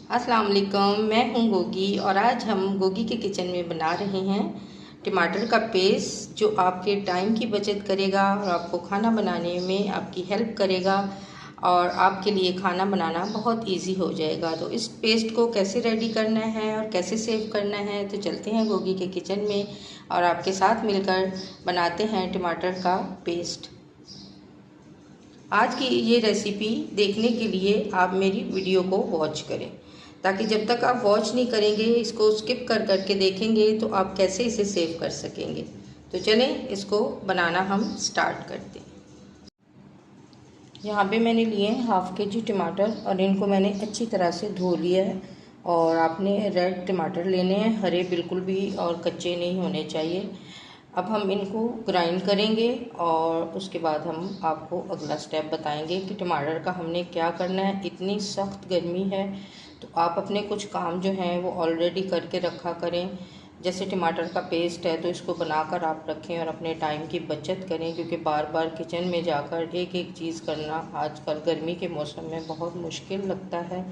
अस्सलाम वालेकुम, मैं हूं गोगी और आज हम गोगी के किचन में बना रहे हैं टमाटर का पेस्ट जो आपके टाइम की बचत करेगा और आपको खाना बनाने में आपकी हेल्प करेगा और आपके लिए खाना बनाना बहुत इजी हो जाएगा। तो इस पेस्ट को कैसे रेडी करना है और कैसे सेव करना है, तो चलते हैं गोगी के किचन में और आपके साथ मिलकर बनाते हैं टमाटर का पेस्ट। आज की ये रेसिपी देखने के लिए आप मेरी वीडियो को वॉच करें, ताकि जब तक आप वॉच नहीं करेंगे, इसको स्किप कर करके देखेंगे तो आप कैसे इसे सेव कर सकेंगे। तो चलें इसको बनाना हम स्टार्ट करते हैं। यहाँ पे मैंने लिए हाफ के जी टमाटर और इनको मैंने अच्छी तरह से धो लिया है। और आपने रेड टमाटर लेने हैं, हरे बिल्कुल भी और कच्चे नहीं होने चाहिए। अब हम इनको ग्राइंड करेंगे और उसके बाद हम आपको अगला स्टेप बताएंगे कि टमाटर का हमने क्या करना है। इतनी सख्त गर्मी है तो आप अपने कुछ काम जो हैं वो ऑलरेडी करके रखा करें। जैसे टमाटर का पेस्ट है तो इसको बनाकर आप रखें और अपने टाइम की बचत करें, क्योंकि बार बार किचन में जाकर एक एक चीज़ करना आजकल गर्मी के मौसम में बहुत मुश्किल लगता है।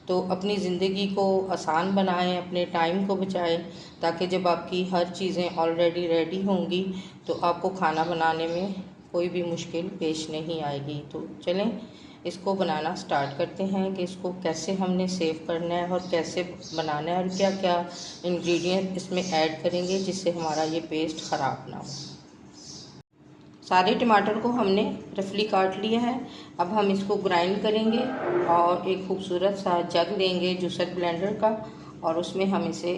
तो अपनी ज़िंदगी को आसान बनाएं, अपने टाइम को बचाएं, ताकि जब आपकी हर चीज़ें ऑलरेडी रेडी होंगी तो आपको खाना बनाने में कोई भी मुश्किल पेश नहीं आएगी। तो चलें इसको बनाना स्टार्ट करते हैं कि इसको कैसे हमने सेव करना है और कैसे बनाना है और क्या क्या इंग्रेडिएंट इसमें ऐड करेंगे जिससे हमारा ये पेस्ट ख़राब ना हो। सारे टमाटर को हमने रफली काट लिया है। अब हम इसको ग्राइंड करेंगे और एक खूबसूरत सा जग लेंगे जूसर ब्लेंडर का और उसमें हम इसे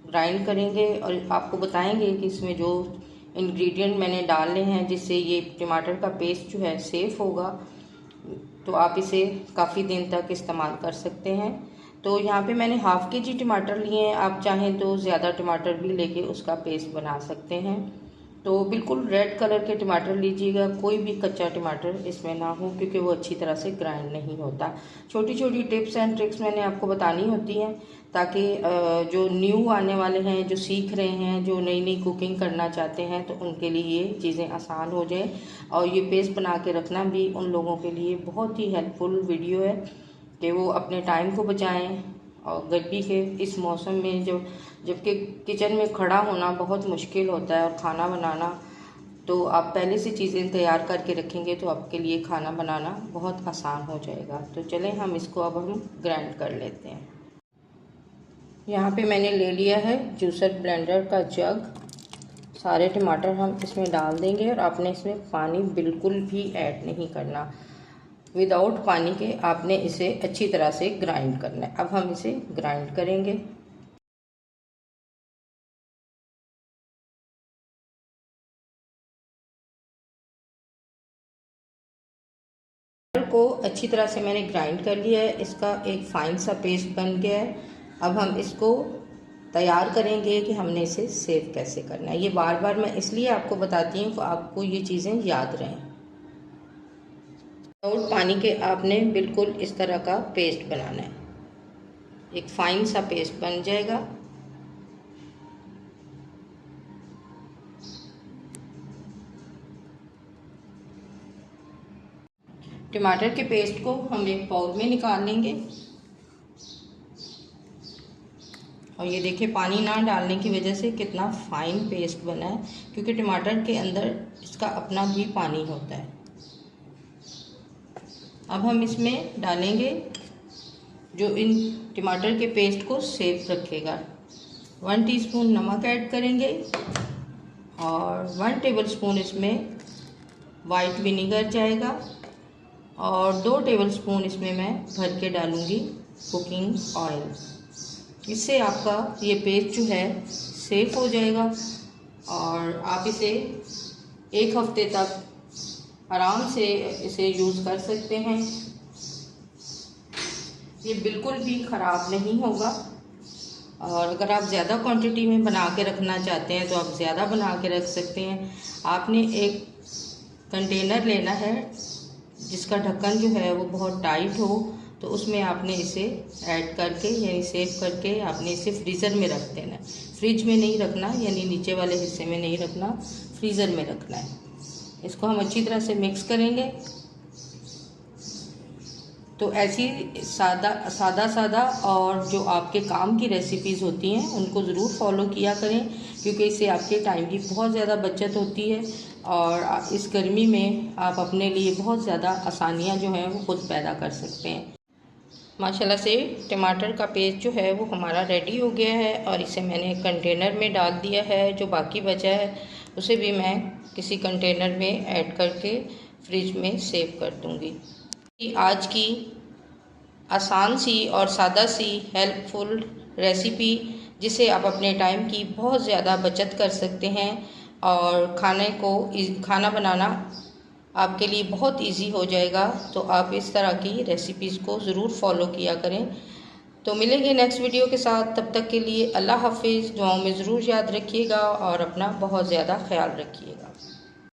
ग्राइंड करेंगे और आपको बताएंगे कि इसमें जो इंग्रेडिएंट मैंने डालने हैं जिससे ये टमाटर का पेस्ट जो है सेफ होगा, तो आप इसे काफ़ी दिन तक इस्तेमाल कर सकते हैं। तो यहाँ पे मैंने हाफ के जी टमाटर लिए हैं, आप चाहें तो ज़्यादा टमाटर भी लेके उसका पेस्ट बना सकते हैं। तो बिल्कुल रेड कलर के टमाटर लीजिएगा, कोई भी कच्चा टमाटर इसमें ना हो, क्योंकि वो अच्छी तरह से ग्राइंड नहीं होता। छोटी छोटी टिप्स एंड ट्रिक्स मैंने आपको बतानी होती हैं ताकि जो न्यू आने वाले हैं, जो सीख रहे हैं, जो नई नई कुकिंग करना चाहते हैं, तो उनके लिए ये चीज़ें आसान हो जाए। और ये पेस्ट बना के रखना भी उन लोगों के लिए बहुत ही हेल्पफुल वीडियो है कि वो अपने टाइम को बचाएं। और गर्मी के इस मौसम में जबकि किचन में खड़ा होना बहुत मुश्किल होता है और खाना बनाना, तो आप पहले से चीज़ें तैयार करके रखेंगे तो आपके लिए खाना बनाना बहुत आसान हो जाएगा। तो चलें हम इसको अब हम ग्राइंड कर लेते हैं। यहाँ पे मैंने ले लिया है जूसर ब्लेंडर का जग। सारे टमाटर हम इसमें डाल देंगे और आपने इसमें पानी बिल्कुल भी ऐड नहीं करना। विदाउट पानी के आपने इसे अच्छी तरह से ग्राइंड करना है। अब हम इसे ग्राइंड करेंगे। को अच्छी तरह से मैंने ग्राइंड कर लिया है, इसका एक फाइन सा पेस्ट बन गया है। अब हम इसको तैयार करेंगे कि हमने इसे सेव कैसे करना है। ये बार बार मैं इसलिए आपको बताती हूँ कि आपको ये चीज़ें याद रहें। विदाउट पानी के आपने बिल्कुल इस तरह का पेस्ट बनाना है, एक फाइन सा पेस्ट बन जाएगा। टमाटर के पेस्ट को हम एक बाउल में निकाल लेंगे और ये देखिए पानी ना डालने की वजह से कितना फाइन पेस्ट बना है, क्योंकि टमाटर के अंदर इसका अपना भी पानी होता है। अब हम इसमें डालेंगे जो इन टमाटर के पेस्ट को सेफ रखेगा। 1 टीस्पून नमक ऐड करेंगे और 1 टेबलस्पून इसमें वाइट विनीगर जाएगा और 2 टेबलस्पून इसमें मैं भर के डालूँगी कुकिंग ऑयल। इससे आपका ये पेस्ट जो है सेफ हो जाएगा और आप इसे 1 हफ्ते तक आराम से इसे यूज़ कर सकते हैं। ये बिल्कुल भी ख़राब नहीं होगा। और अगर आप ज़्यादा क्वांटिटी में बना के रखना चाहते हैं तो आप ज़्यादा बना के रख सकते हैं। आपने एक कंटेनर लेना है जिसका ढक्कन जो है वो बहुत टाइट हो, तो उसमें आपने इसे ऐड करके यानी सेव करके आपने इसे फ्रीज़र में रख देना है। फ्रिज में नहीं रखना, यानी नीचे वाले हिस्से में नहीं रखना, फ्रीज़र में रखना है। इसको हम अच्छी तरह से मिक्स करेंगे तो ऐसी सादा और जो आपके काम की रेसिपीज़ होती हैं उनको ज़रूर फॉलो किया करें, क्योंकि इससे आपके टाइम की बहुत ज़्यादा बचत होती है और इस गर्मी में आप अपने लिए बहुत ज़्यादा आसानियाँ जो हैं वो खुद पैदा कर सकते हैं। माशाल्लाह से टमाटर का पेस्ट जो है वो हमारा रेडी हो गया है और इसे मैंने कंटेनर में डाल दिया है। जो बाकी बचा है उसे भी मैं किसी कंटेनर में ऐड करके फ्रिज में सेव कर दूँगी। आज की आसान सी और सादा सी हेल्पफुल रेसिपी जिसे आप अपने टाइम की बहुत ज़्यादा बचत कर सकते हैं और खाना बनाना आपके लिए बहुत इजी हो जाएगा। तो आप इस तरह की रेसिपीज़ को ज़रूर फॉलो किया करें। तो मिलेंगे नेक्स्ट वीडियो के साथ, तब तक के लिए अल्लाह हाफिज़। दुआओं में ज़रूर याद रखिएगा और अपना बहुत ज़्यादा ख्याल रखिएगा।